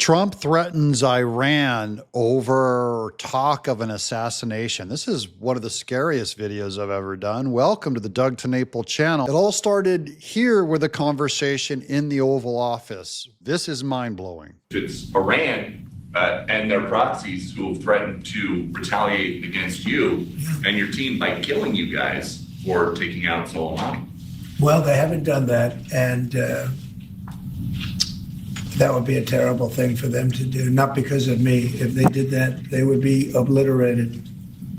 Trump threatens Iran over talk of an assassination. This is one of the scariest videos I've ever done. Welcome to the Doug TeNapel channel. It all started here with a conversation in the Oval Office. This is mind-blowing. It's Iran and their proxies who have threatened to retaliate against you and your team by killing you guys for taking out Soleimani. Well, they haven't done that, and that would be a terrible thing for them to do, not because of me. If they did that, they would be obliterated.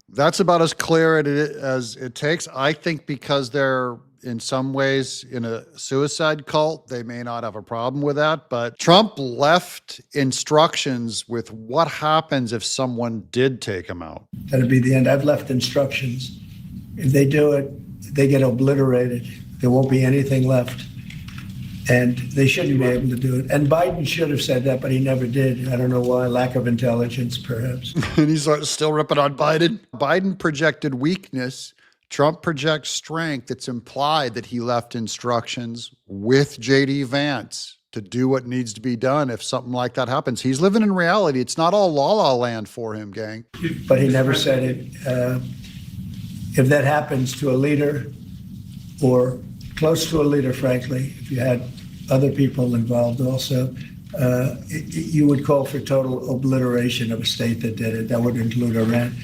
That's about as clear as it takes. I think because they're in some ways in a suicide cult, they may not have a problem with that. But Trump left instructions with what happens if someone did take him out. That'd be the end. I've left instructions. If they do it, they get obliterated. There won't be anything left. And they shouldn't be able to do it. And Biden should have said that, but he never did. I don't know why. Lack of intelligence, perhaps. And he's still ripping on Biden. Biden projected weakness. Trump projects strength. It's implied that he left instructions with J.D. Vance to do what needs to be done if something like that happens. He's living in reality. It's not all la-la land for him, gang. But he never said it. If that happens to a leader or close to a leader, frankly, if you had other people involved also, you would call for total obliteration of a state that did it. That would include Iran.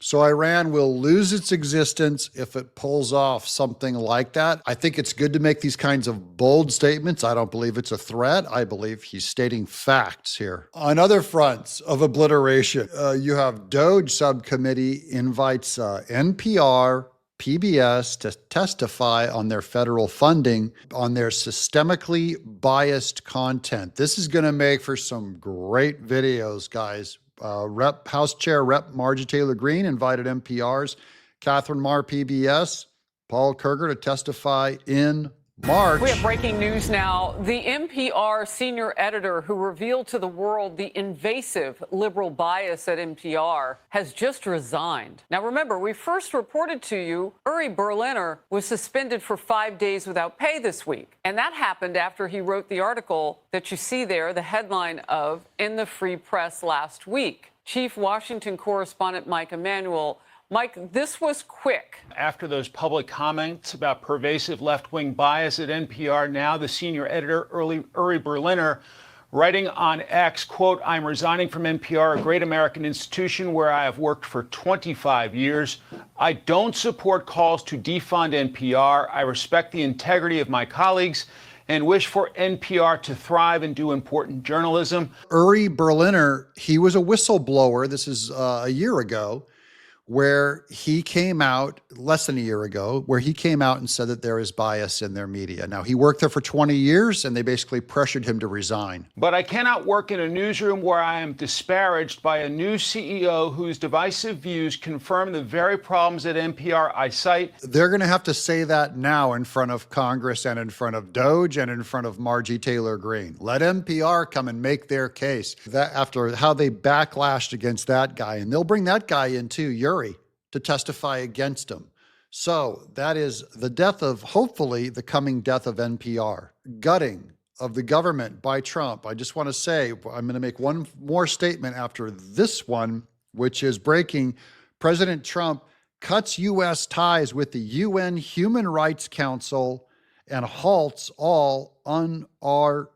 So Iran will lose its existence if it pulls off something like that. I think it's good to make these kinds of bold statements. I don't believe it's a threat. I believe he's stating facts here. On other fronts of obliteration, you have DOJ subcommittee invites NPR, PBS to testify on their federal funding on their systemically biased content. This is going to make for some great videos, guys. House Chair Rep. Marjorie Taylor Greene invited NPR's Catherine Marr, PBS, Paul Kerger to testify in March. We have breaking news now. The NPR senior editor who revealed to the world the invasive liberal bias at NPR has just resigned. Now, remember, we first reported to you Uri Berliner was suspended for 5 days without pay this week. And that happened after he wrote the article that you see there, the headline of In the Free Press last week. Chief Washington correspondent Mike Emanuel. Mike, this was quick. After those public comments about pervasive left-wing bias at NPR, now the senior editor, Uri Berliner, writing on X, quote, "I'm resigning from NPR, a great American institution where I have worked for 25 years. I don't support calls to defund NPR. I respect the integrity of my colleagues and wish for NPR to thrive and do important journalism." Uri Berliner, he was a whistleblower. This is a year ago, where he came out, less than a year ago, where he came out and said that there is bias in their media. Now, he worked there for 20 years, and they basically pressured him to resign. "But I cannot work in a newsroom where I am disparaged by a new CEO whose divisive views confirm the very problems at NPR I cite." They're going to have to say that now in front of Congress and in front of DOJ and in front of Marjorie Taylor Greene. Let NPR come and make their case that after how they backlashed against that guy. And they'll bring that guy in too, Uri, to testify against him. So that is the death of, hopefully, the coming death of NPR. Gutting of the government by Trump. I just want to say, I'm going to make one more statement after this one, which is breaking. President Trump cuts U.S. ties with the UN Human Rights Council and halts all UNRWA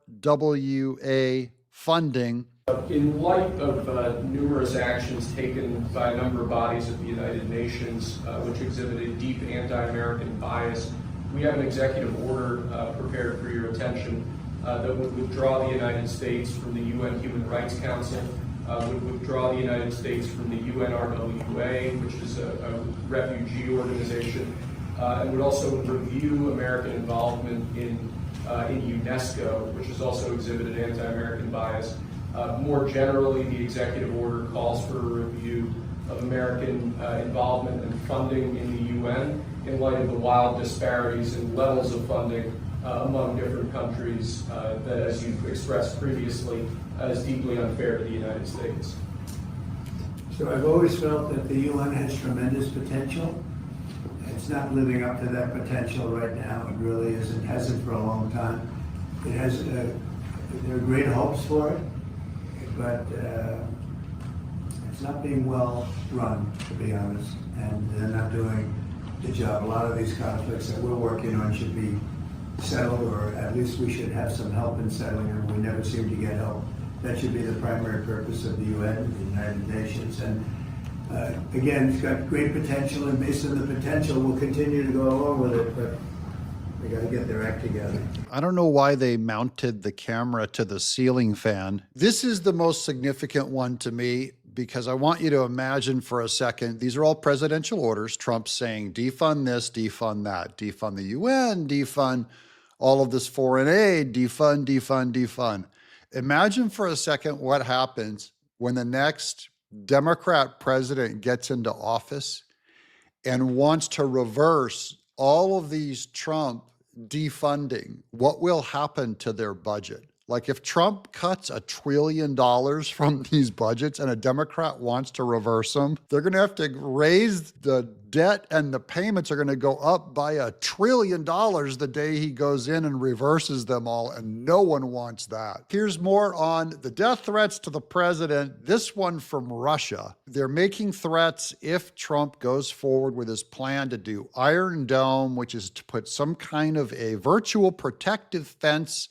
funding. In light of numerous actions taken by a number of bodies of the United Nations, which exhibited deep anti-American bias, we have an executive order prepared for your attention that would withdraw the United States from the UN Human Rights Council, would withdraw the United States from the UNRWA, which is a refugee organization, and would also review American involvement in UNESCO, which has also exhibited anti-American bias. More generally, the executive order calls for a review of American involvement and funding in the UN in light of the wild disparities in levels of funding among different countries that, as you've expressed previously, is deeply unfair to the United States. So I've always felt that the UN has tremendous potential. It's not living up to that potential right now. It really isn't, hasn't for a long time. It has, there are great hopes for it. but it's not being well run, to be honest, and they're not doing the job. A lot of these conflicts that we're working on should be settled, or at least we should have some help in settling them. We never seem to get help. That should be the primary purpose of the UN, the United Nations. And again, it's got great potential, and based on the potential, we'll continue to go along with it, but we got to get their act together. I don't know why they mounted the camera to the ceiling fan. This is the most significant one to me, because I want you to imagine for a second, these are all presidential orders. Trump's saying defund this, defund that, defund the UN, defund all of this foreign aid, defund, defund, defund. Imagine for a second what happens when the next Democrat president gets into office and wants to reverse all of these Trump defunding. What will happen to their budget? Like, if Trump cuts $1 trillion from these budgets and a Democrat wants to reverse them, they're going to have to raise the debt, and the payments are going to go up by $1 trillion the day he goes in and reverses them all, and no one wants that. Here's more on the death threats to the president, this one from Russia. They're making threats if Trump goes forward with his plan to do Iron Dome, which is to put some kind of a virtual protective fence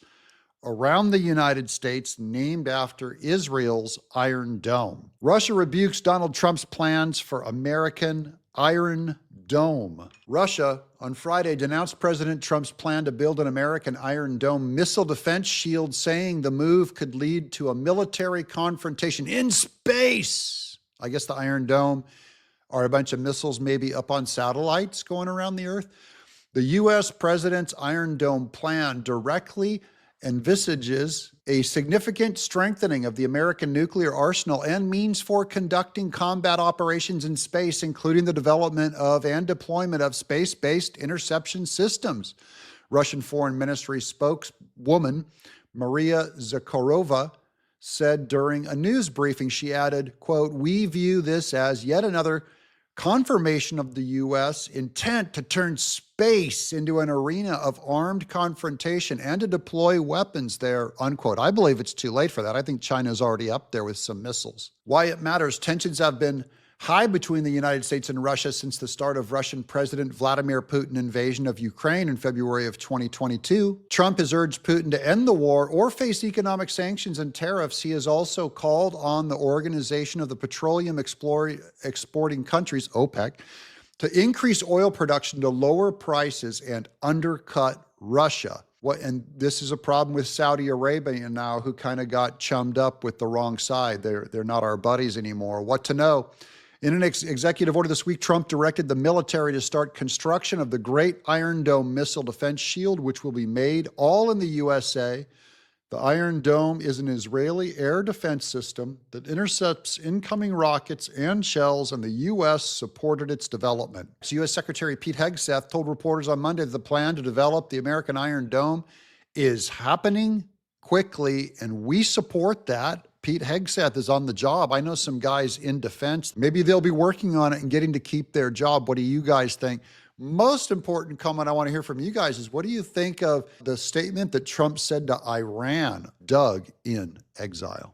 around the United States named after Israel's Iron Dome. Russia rebukes Donald Trump's plans for American Iron Dome. Russia on Friday denounced President Trump's plan to build an American Iron Dome missile defense shield, saying the move could lead to a military confrontation in space. I guess the Iron Dome are a bunch of missiles maybe up on satellites going around the Earth. The U.S. president's Iron Dome plan directly envisages a significant strengthening of the American nuclear arsenal and means for conducting combat operations in space, including the development of and deployment of space-based interception systems. Russian Foreign Ministry spokeswoman Maria Zakharova said during a news briefing, she added, quote, "We view this as yet another confirmation of the U.S. intent to turn space into an arena of armed confrontation and to deploy weapons there," unquote. I believe it's too late for that. I think China's already up there with some missiles. Why it matters: tensions have been high between the United States and Russia since the start of Russian President Vladimir Putin's invasion of Ukraine in February of 2022. Trump has urged Putin to end the war or face economic sanctions and tariffs. He has also called on the Organization of the Petroleum Exporting Countries, OPEC, to increase oil production to lower prices and undercut Russia. And this is a problem with Saudi Arabia now, who kind of got chummed up with the wrong side. They're not our buddies anymore. What to know? In an executive order this week, Trump directed the military to start construction of the Great Iron Dome missile defense shield, which will be made all in the USA. The Iron Dome is an Israeli air defense system that intercepts incoming rockets and shells, and the U.S. supported its development. U.S. Secretary Pete Hegseth told reporters on Monday that the plan to develop the American Iron Dome is happening quickly, and we support that. Pete Hegseth is on the job. I know some guys in defense. Maybe they'll be working on it and getting to keep their job. What do you guys think? Most important comment I want to hear from you guys is, what do you think of the statement that Trump said to Iran? Doug in exile.